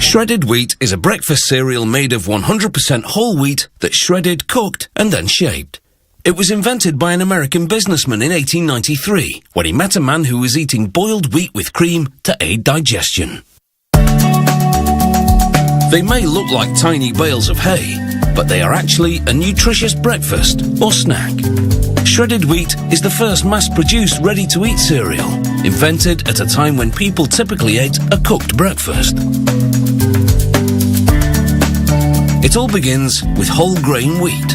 Shredded wheat is a breakfast cereal made of 100% whole wheat that's shredded, cooked, and then shaped. It was invented by an American businessman in 1893 when he met a man who was eating boiled wheat with cream to aid digestion. They may look like tiny bales of hay, but they are actually a nutritious breakfast or snack. Shredded wheat is the first mass-produced ready-to-eat cereal, invented at a time when people typically ate a cooked breakfast. It all begins with whole grain wheat.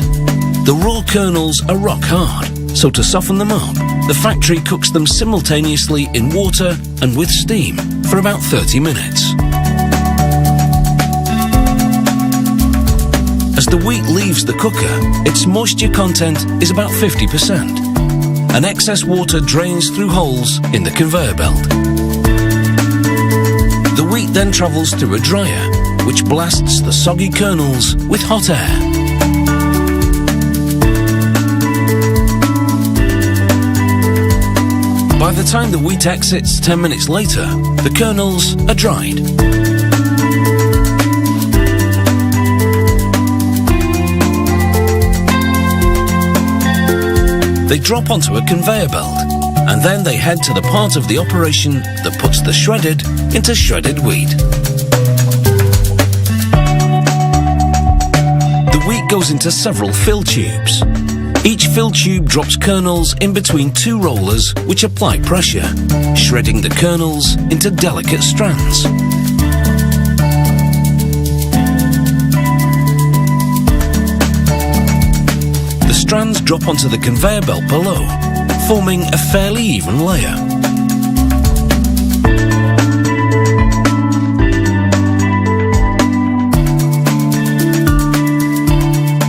The raw kernels are rock hard, so to soften them up, the factory cooks them simultaneously in water and with steam for about 30 minutes. As the wheat leaves the cooker, its moisture content is about 50%, and excess water drains through holes in the conveyor belt. The wheat then travels through a dryer, which blasts the soggy kernels with hot air. By the time the wheat exits 10 minutes later, the kernels are dried. They drop onto a conveyor belt, and then they head to the part of the operation that puts the shredded into shredded wheat. The wheat goes into several fill tubes. Each fill tube drops kernels in between two rollers which apply pressure, shredding the kernels into delicate strands. The strands drop onto the conveyor belt below, forming a fairly even layer.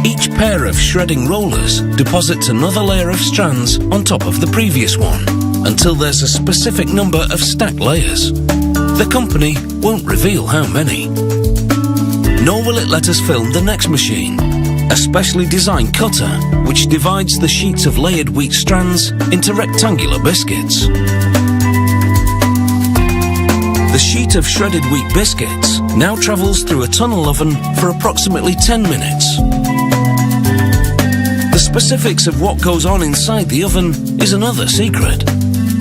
Each pair of shredding rollers deposits another layer of strands on top of the previous one, until there's a specific number of stacked layers. The company won't reveal how many. Nor will it let us film the next machine, a specially designed cutter which divides the sheets of layered wheat strands into rectangular biscuits. The sheet of shredded wheat biscuits now travels through a tunnel oven for approximately 10 minutes. The specifics of what goes on inside the oven is another secret.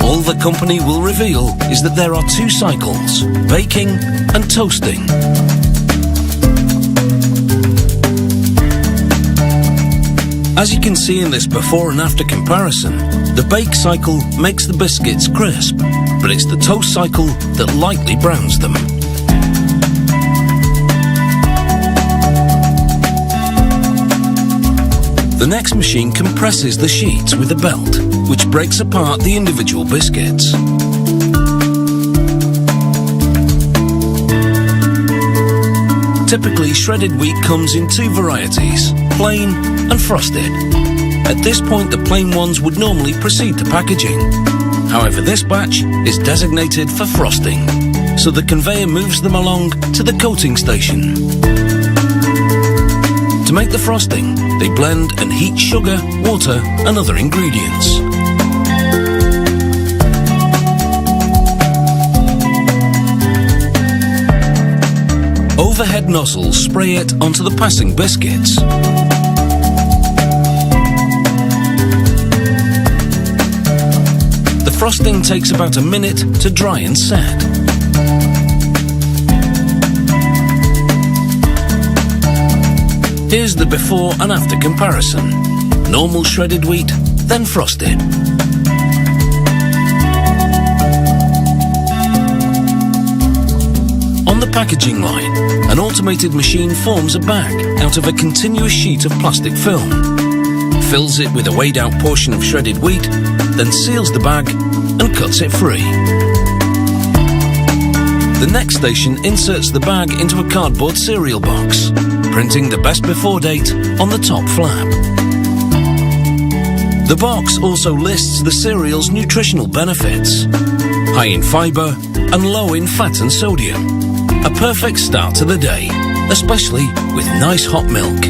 All the company will reveal is that there are two cycles, baking and toasting. As you can see in this before and after comparison, the bake cycle makes the biscuits crisp, but it's the toast cycle that lightly browns them. The next machine compresses the sheets with a belt, which breaks apart the individual biscuits. Typically, shredded wheat comes in two varieties, plain and frosted. At this point, the plain ones would normally proceed to packaging. However, this batch is designated for frosting, so the conveyor moves them along to the coating station. To make the frosting, they blend and heat sugar, water, and other ingredients. Overhead nozzles spray it onto the passing biscuits. The frosting takes about a minute to dry and set. Here's the before and after comparison. Normal shredded wheat, then frosted. On the packaging line, an automated machine forms a bag out of a continuous sheet of plastic film, fills it with a weighed out portion of shredded wheat, then seals the bag and cuts it free. The next station inserts the bag into a cardboard cereal box, printing the best before date on the top flap. The box also lists the cereal's nutritional benefits: high in fibre and low in fat and sodium. A perfect start to the day, especially with nice hot milk.